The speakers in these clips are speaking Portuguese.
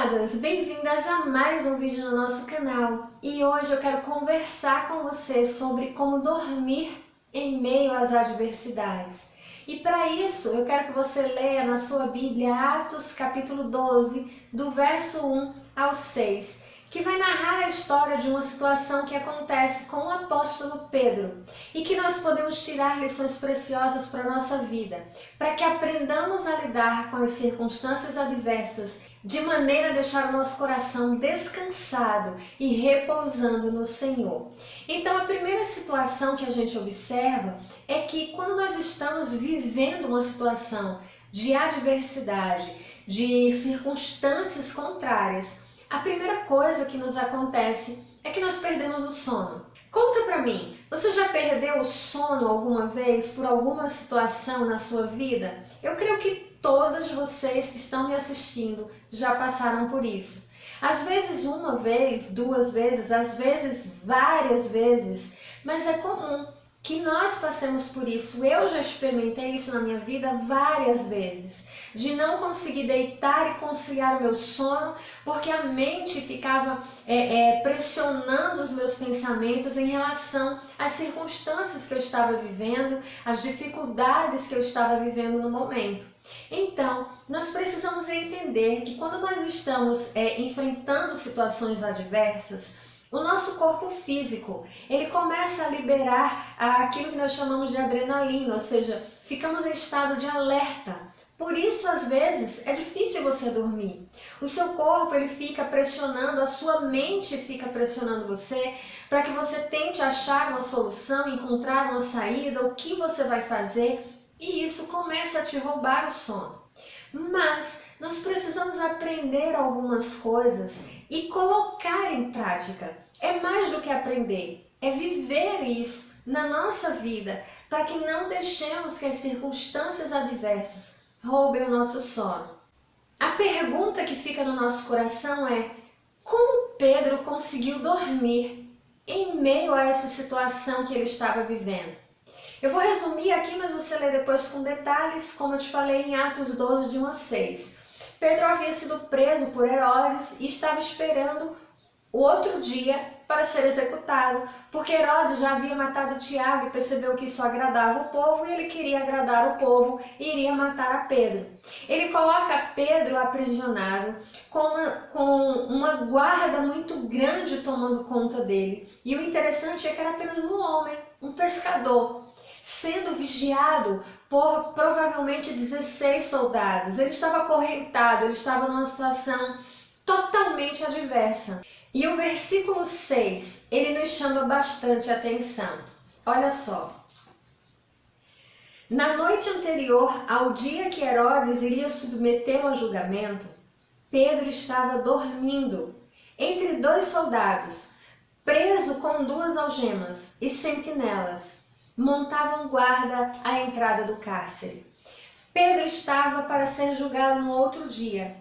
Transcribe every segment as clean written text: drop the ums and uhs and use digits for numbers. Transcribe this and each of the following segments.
amadas, bem-vindas a mais um vídeo no nosso canal. E hoje eu quero conversar com você sobre como dormir em meio às adversidades. E para isso eu quero que você leia na sua Bíblia Atos capítulo 12, do verso 1 ao 6, que vai narrar a história de uma situação que acontece com o apóstolo Pedro e que nós podemos tirar lições preciosas para a nossa vida, para que aprendamos a lidar com as circunstâncias adversas de maneira a deixar o nosso coração descansado e repousando no Senhor. Então, a primeira situação que a gente observa é que quando nós estamos vivendo uma situação de adversidade, de circunstâncias contrárias, a primeira coisa que nos acontece é que nós perdemos o sono. Conta pra mim, você já perdeu o sono alguma vez por alguma situação na sua vida? Eu creio que todas vocês que estão me assistindo já passaram por isso. Às vezes uma vez, duas vezes, às vezes várias vezes, mas é comum que nós passemos por isso. Eu já experimentei isso na minha vida várias vezes, de não conseguir deitar e conciliar o meu sono, porque a mente ficava pressionando os meus pensamentos em relação às circunstâncias que eu estava vivendo, às dificuldades que eu estava vivendo no momento. Então, nós precisamos entender que quando nós estamos enfrentando situações adversas, o nosso corpo físico, ele começa a liberar aquilo que nós chamamos de adrenalina, ou seja, ficamos em estado de alerta. Por isso, às vezes, é difícil você dormir. O seu corpo, ele fica pressionando, a sua mente fica pressionando você para que você tente achar uma solução, encontrar uma saída, o que você vai fazer, e isso começa a te roubar o sono. Mas nós precisamos aprender algumas coisas e colocar em prática. É mais do que aprender, é viver isso na nossa vida, para que não deixemos que as circunstâncias adversas roubem o nosso sono. A pergunta que fica no nosso coração é: como Pedro conseguiu dormir em meio a essa situação que ele estava vivendo? Eu vou resumir aqui, mas você lê depois com detalhes, como eu te falei em Atos 12, de 1 a 6. Pedro havia sido preso por Herodes e estava esperando o outro dia para ser executado, porque Herodes já havia matado Tiago e percebeu que isso agradava o povo e ele queria agradar o povo e iria matar a Pedro. Ele coloca Pedro aprisionado com uma guarda muito grande tomando conta dele. E o interessante é que era apenas um homem, um pescador, sendo vigiado por provavelmente 16 soldados. Ele estava acorrentado, ele estava numa situação totalmente adversa. E o versículo 6, ele nos chama bastante atenção. Olha só. Na noite anterior ao dia que Herodes iria submetê-lo a julgamento, Pedro estava dormindo entre dois soldados, preso com duas algemas, e sentinelas montavam guarda à entrada do cárcere. Pedro estava para ser julgado no outro dia.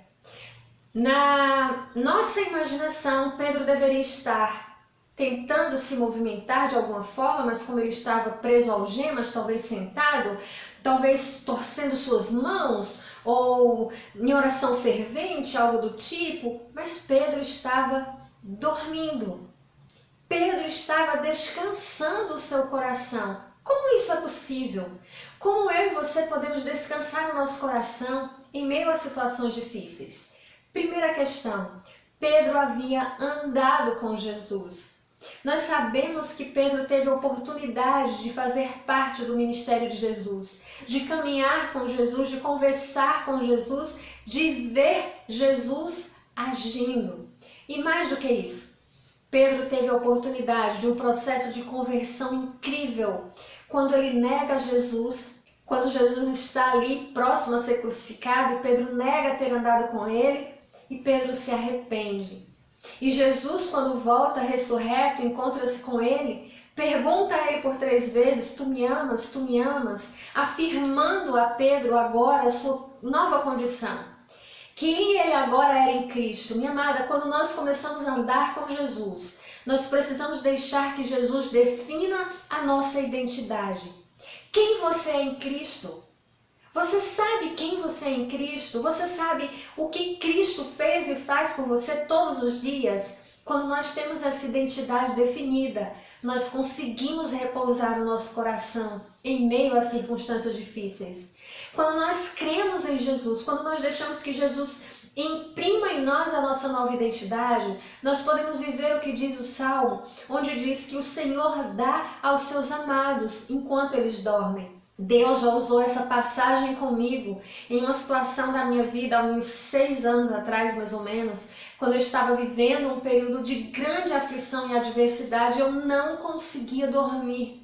Na nossa imaginação, Pedro deveria estar tentando se movimentar de alguma forma, mas como ele estava preso a algemas, talvez sentado, talvez torcendo suas mãos, ou em oração fervente, algo do tipo, mas Pedro estava dormindo. Pedro estava descansando o seu coração. Como isso é possível? Como eu e você podemos descansar o nosso coração em meio a situações difíceis? Primeira questão, Pedro havia andado com Jesus. Nós sabemos que Pedro teve a oportunidade de fazer parte do ministério de Jesus, de caminhar com Jesus, de conversar com Jesus, de ver Jesus agindo. E mais do que isso, Pedro teve a oportunidade de um processo de conversão incrível, quando ele nega Jesus, quando Jesus está ali próximo a ser crucificado e Pedro nega ter andado com ele e Pedro se arrepende. E Jesus, quando volta ressurreto, encontra-se com ele, pergunta a ele por 3 vezes: tu me amas? Tu me amas? Afirmando a Pedro agora a sua nova condição. Quem ele agora era em Cristo. Minha amada, quando nós começamos a andar com Jesus, nós precisamos deixar que Jesus defina a nossa identidade. Quem você é em Cristo? Você sabe quem você é em Cristo? Você sabe o que Cristo fez e faz por você todos os dias? Quando nós temos essa identidade definida, nós conseguimos repousar o nosso coração em meio às circunstâncias difíceis. Quando nós cremos em Jesus, quando nós deixamos que Jesus imprima em nós a nossa nova identidade, nós podemos viver o que diz o Salmo, onde diz que o Senhor dá aos seus amados enquanto eles dormem. Deus já usou essa passagem comigo em uma situação da minha vida há uns 6 anos atrás, mais ou menos, quando eu estava vivendo um período de grande aflição e adversidade, eu não conseguia dormir.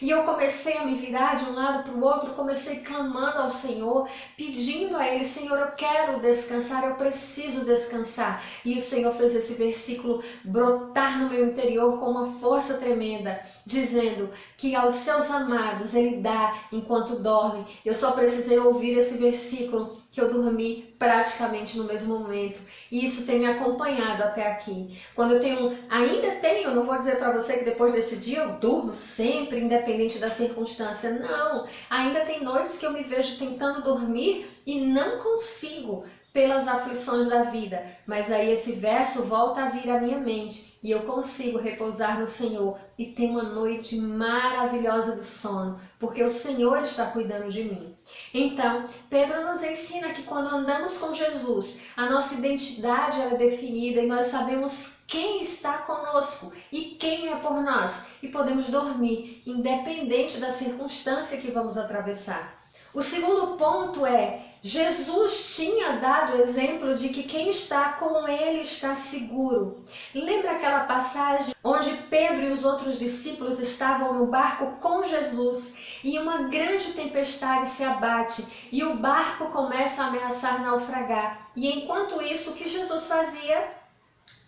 E eu comecei a me virar de um lado para o outro, comecei clamando ao Senhor, pedindo a Ele, Senhor, eu quero descansar, eu preciso descansar. E o Senhor fez esse versículo brotar no meu interior com uma força tremenda, dizendo que aos seus amados Ele dá enquanto dorme. Eu só precisei ouvir esse versículo que eu dormi praticamente no mesmo momento. E isso tem me acompanhado até aqui. Quando eu ainda tenho, não vou dizer para você que depois desse dia eu durmo sempre, independente da circunstância. Não, ainda tem noites que eu me vejo tentando dormir e não consigo pelas aflições da vida. Mas aí esse verso volta a vir à minha mente e eu consigo repousar no Senhor e ter uma noite maravilhosa de sono, porque o Senhor está cuidando de mim. Então, Pedro nos ensina que quando andamos com Jesus, a nossa identidade é definida e nós sabemos quem está conosco e quem é por nós. E podemos dormir, independente da circunstância que vamos atravessar. O segundo ponto é, Jesus tinha dado exemplo de que quem está com Ele está seguro. Lembra aquela passagem onde Pedro e os outros discípulos estavam no barco com Jesus e uma grande tempestade se abate e o barco começa a ameaçar naufragar. E enquanto isso, o que Jesus fazia?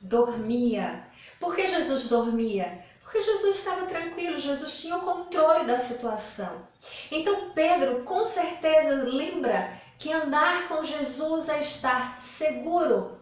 Dormia. Por que Jesus dormia? Porque Jesus estava tranquilo, Jesus tinha o controle da situação. Então Pedro com certeza lembra que andar com Jesus é estar seguro.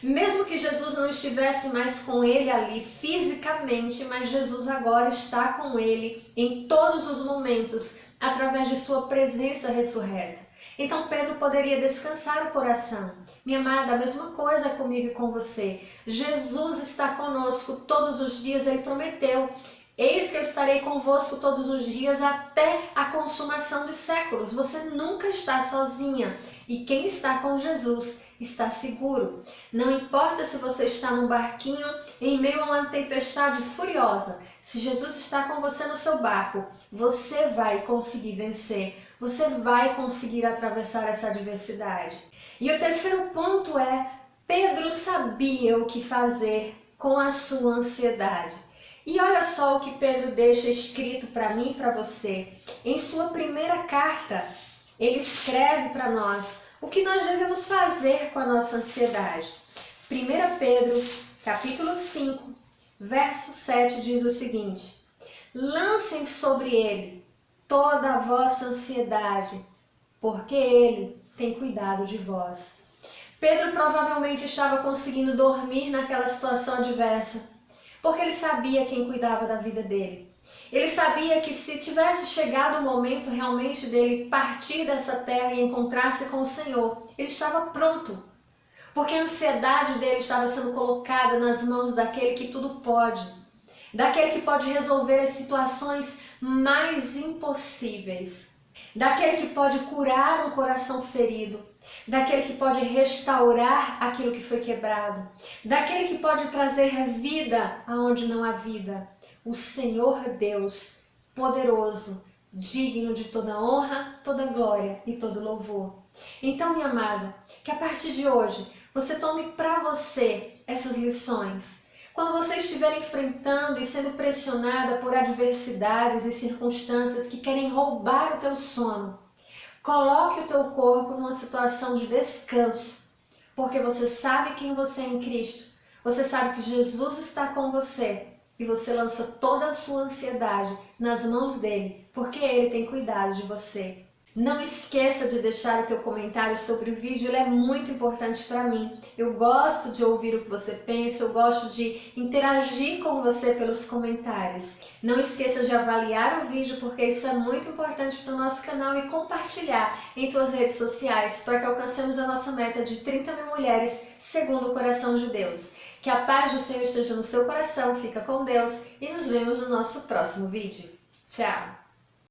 Mesmo que Jesus não estivesse mais com ele ali fisicamente, mas Jesus agora está com ele em todos os momentos, através de sua presença ressurreta. Então Pedro poderia descansar o coração. Minha amada, a mesma coisa comigo e com você. Jesus está conosco todos os dias, Ele prometeu. Eis que eu estarei convosco todos os dias até a consumação dos séculos. Você nunca está sozinha. E quem está com Jesus está seguro. Não importa se você está num barquinho em meio a uma tempestade furiosa. Se Jesus está com você no seu barco, você vai conseguir vencer. Você vai conseguir atravessar essa adversidade. E o terceiro ponto é, Pedro sabia o que fazer com a sua ansiedade. E olha só o que Pedro deixa escrito para mim e para você. Em sua primeira carta, ele escreve para nós o que nós devemos fazer com a nossa ansiedade. 1 Pedro, capítulo 5, verso 7 diz o seguinte: lancem sobre ele toda a vossa ansiedade, porque ele tem cuidado de vós. Pedro provavelmente estava conseguindo dormir naquela situação adversa, porque ele sabia quem cuidava da vida dele. Ele sabia que se tivesse chegado o momento realmente dele partir dessa terra e encontrar-se com o Senhor, ele estava pronto, porque a ansiedade dele estava sendo colocada nas mãos daquele que tudo pode, daquele que pode resolver as situações mais impossíveis, daquele que pode curar um coração ferido, daquele que pode restaurar aquilo que foi quebrado, daquele que pode trazer vida aonde não há vida. O Senhor Deus, poderoso, digno de toda honra, toda glória e todo louvor. Então, minha amada, que a partir de hoje você tome para você essas lições. Quando você estiver enfrentando e sendo pressionada por adversidades e circunstâncias que querem roubar o teu sono, coloque o teu corpo numa situação de descanso, porque você sabe quem você é em Cristo, você sabe que Jesus está com você e você lança toda a sua ansiedade nas mãos dele, porque ele tem cuidado de você. Não esqueça de deixar o teu comentário sobre o vídeo, ele é muito importante para mim. Eu gosto de ouvir o que você pensa, eu gosto de interagir com você pelos comentários. Não esqueça de avaliar o vídeo, porque isso é muito importante para o nosso canal, e compartilhar em tuas redes sociais para que alcancemos a nossa meta de 30 mil mulheres segundo o coração de Deus. Que a paz do Senhor esteja no seu coração, fica com Deus e nos vemos no nosso próximo vídeo. Tchau!